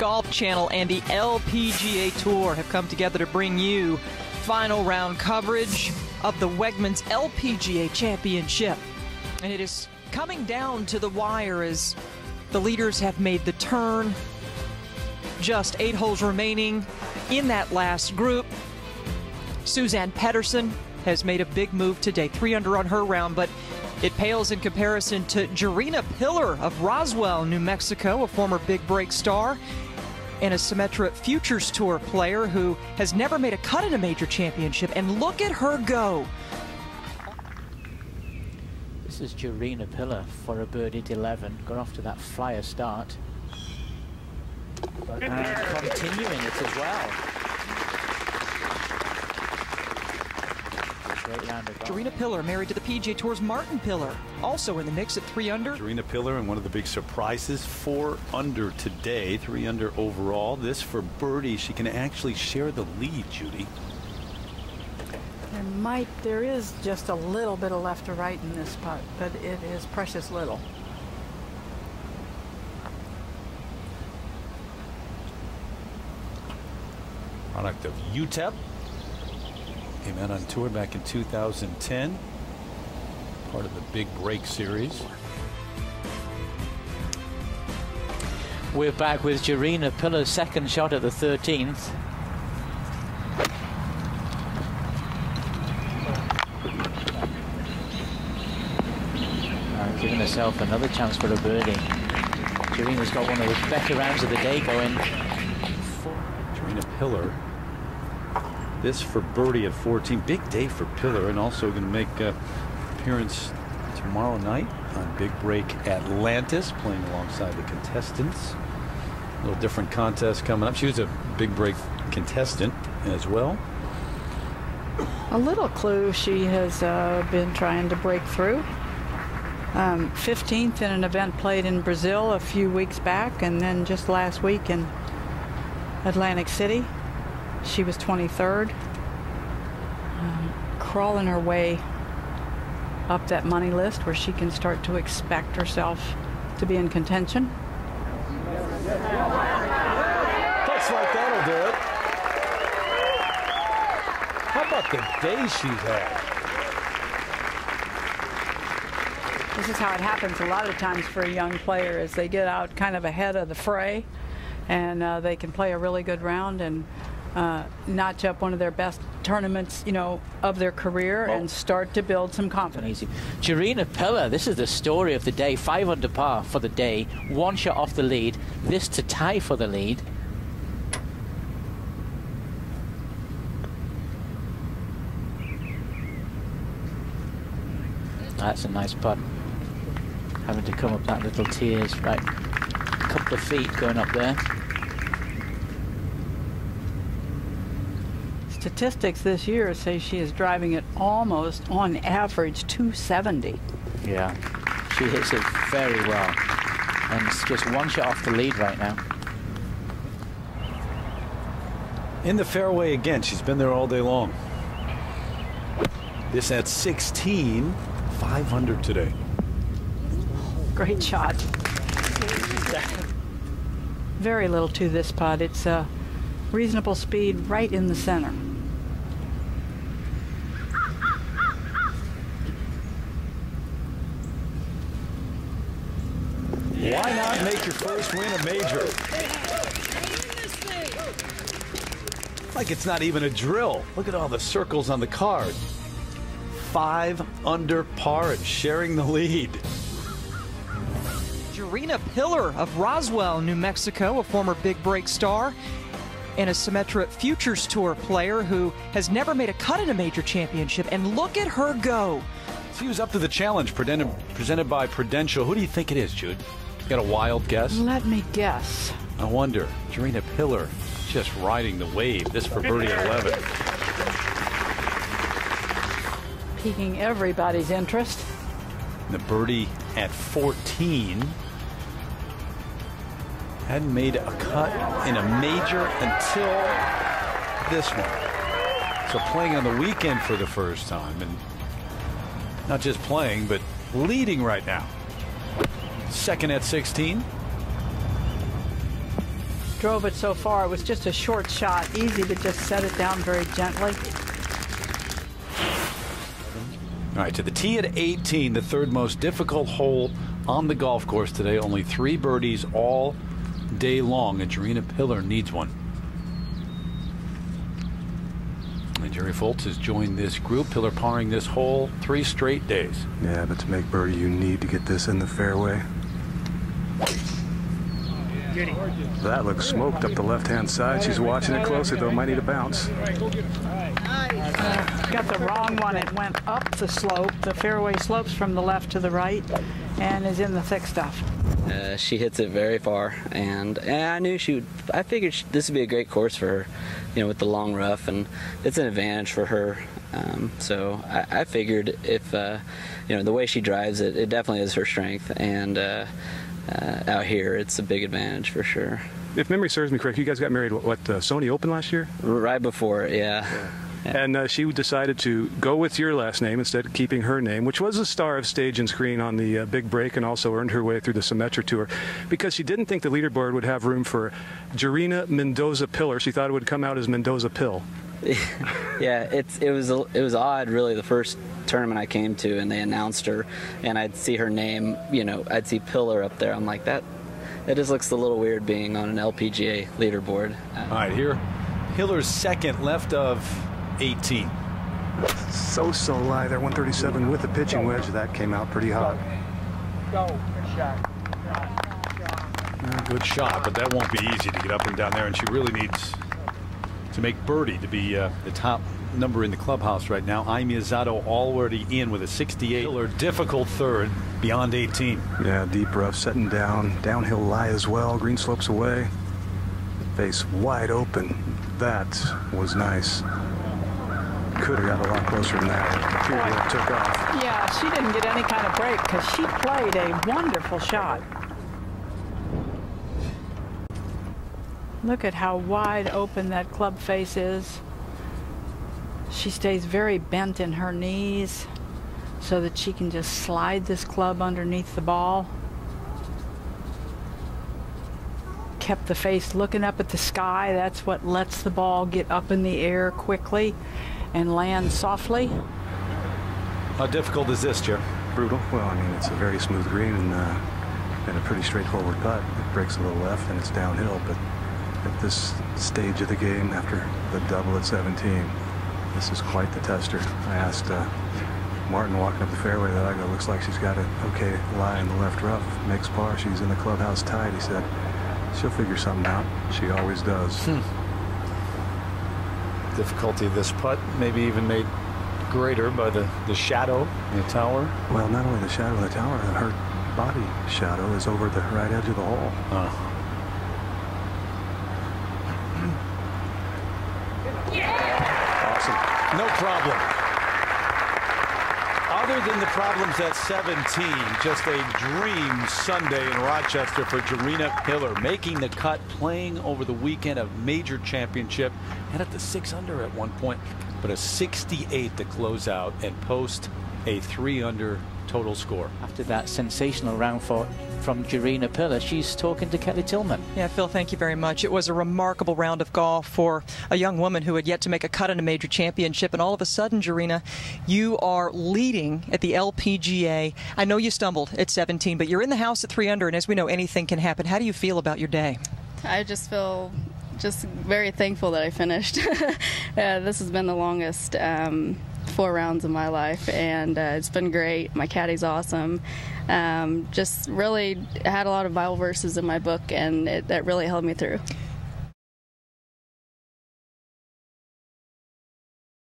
Golf Channel and the LPGA Tour have come together to bring you final round coverage of the Wegmans LPGA Championship. And it is coming down to the wire as the leaders have made the turn. Just 8 holes remaining in that last group. Suzann Pettersen has made a big move today, 3 under on her round, but it pales in comparison to Gerina Piller of Roswell, New Mexico, a former big break star, and a Symetra Futures Tour player who has never made a cut in a major championship. And look at her go. This is Gerina Piller for a birdie at 11. Got off to that flyer start. And continuing it as well. Great round of golf. Gerina Piller married to the PGA Tour's Martin Piller, also in the mix at 3 under. Gerina Piller, and one of the big surprises, 4 under today, 3 under overall. This for birdie. She can actually share the lead, Judy. There is just a little bit of left to right in this putt, but it is precious little. Product of UTEP. Came out on tour back in 2010. Part of the Big Break series. We're back with Gerina Piller's second shot at the 13th. Giving herself another chance for a birdie. Gerina's got one of the better rounds of the day going. Gerina Piller. This for birdie at 14. Big day for Piller, and also going to make an appearance tomorrow night on Big Break Atlantis, playing alongside the contestants. A little different contest coming up. She was a Big Break contestant as well. A little clue, she has been trying to break through. 15th in an event played in Brazil a few weeks back, and then just last week in Atlantic City she was 23rd, crawling her way up that money list where she can start to expect herself to be in contention. Looks like that'll do it. How about the day she's had? This is how it happens a lot of times for a young player, as they get out kind of ahead of the fray, and they can play a really good round and notch up one of their best tournaments, you know, of their career, and start to build some confidence. Gerina Piller, this is the story of the day. 5 under par for the day, 1 shot off the lead. This to tie for the lead. That's a nice putt. Having to come up that little tears, right? A couple of feet going up there. Statistics this year say she is driving it almost on average 270. Yeah, she hits it very well, and it's just 1 shot off the lead right now. In the fairway again. She's been there all day long. This at 16, 5 under today. Great shot. Very little to this putt. It's a reasonable speed right in the center. Why not make your first win a major? Like it's not even a drill. Look at all the circles on the card. 5 under par and sharing the lead. Gerina Piller of Roswell, New Mexico, a former big break star, and a Symetra Futures Tour player who has never made a cut in a major championship. And look at her go. She was up to the challenge presented by Prudential. Who do you think it is, Jude? Got a wild guess? Let me guess. I wonder. Gerina Piller just riding the wave. This for birdie at 11. Piquing everybody's interest. The birdie at 14. Hadn't made a cut in a major until this one. So playing on the weekend for the first time, and not just playing, but leading right now. Second at 16. drove it so far. It was just a short shot, easy to just set it down very gently. All right, to the tee at 18, the third most difficult hole on the golf course today. Only 3 birdies all day long, and Gerina Piller needs one. And Jerry Foltz has joined this group. Piller parring this hole 3 straight days. Yeah, but to make birdie, you need to get this in the fairway. That looks smoked up the left-hand side. She's watching it closely, though. Might need a bounce. Got the wrong one. It went up the slope. The fairway slopes from the left to the right and is in the thick stuff. She hits it very far, and I knew she would. I figured this would be a great course for her, you know, with the long rough, and it's an advantage for her. So I figured if, you know, the way she drives it, it definitely is her strength, and out here it's a big advantage for sure. If memory serves me correct, you guys got married, what, Sony Open last year? Right before, yeah. And she decided to go with your last name instead of keeping her name, which was a star of stage and screen on the big break, and also earned her way through the Symetra Tour, because she didn't think the leaderboard would have room for Gerina Mendoza Piller. She thought it would come out as Mendoza Pill. Yeah, it was odd, really, the first tournament I came to, and they announced her, and I'd see her name, you know, I'd see Piller up there. I'm like, that just looks a little weird being on an LPGA leaderboard. All right, here, Piller's second left of 18. So live there, 137 with the pitching wedge. That came out pretty hot. Good shot, but that won't be easy to get up and down there, and she really needs to make birdie to be the top number in the clubhouse right now. Ivey already in with a 68. Piller, difficult third beyond 18. Yeah, deep rough, setting down, downhill lie as well. Green slopes away, face wide open. That was nice. Could have got a lot closer than that. It took off. Yeah, she didn't get any kind of break because she played a wonderful shot. Look at how wide open that club face is. She stays very bent in her knees so that she can just slide this club underneath the ball. Kept the face looking up at the sky. That's what lets the ball get up in the air quickly and land softly. How difficult is this, Jeff? Brutal. Well, I mean, it's a very smooth green and a pretty straightforward putt. It breaks a little left and it's downhill, but at this stage of the game, after the double at 17, this is quite the tester. I asked Martin walking up the fairway that I go, looks like she's got an okay lie in the left rough. Makes par. She's in the clubhouse tied. He said, she'll figure something out. She always does. Difficulty of this putt, maybe even made greater by the shadow in the tower. Well, not only the shadow in the tower, her body shadow is over the right edge of the hole. Awesome. No problem. Other than the problems at 17, just a dream Sunday in Rochester for Gerina Piller, making the cut, playing over the weekend a major championship, and at the 6 under at one point, but a 68 to close out and post a 3 under total score. After that sensational round from Gerina Piller, she's talking to Kelly Tillman. Yeah, Phil, thank you very much. It was a remarkable round of golf for a young woman who had yet to make a cut in a major championship, and all of a sudden, Gerina, you are leading at the LPGA. I know you stumbled at 17, but you're in the house at 3 under, and as we know, anything can happen. How do you feel about your day? I just feel very thankful that I finished. This has been the longest 4 rounds of my life, and it's been great. My caddy's awesome. Just really had a lot of Bible verses in my book, and that really helped me through.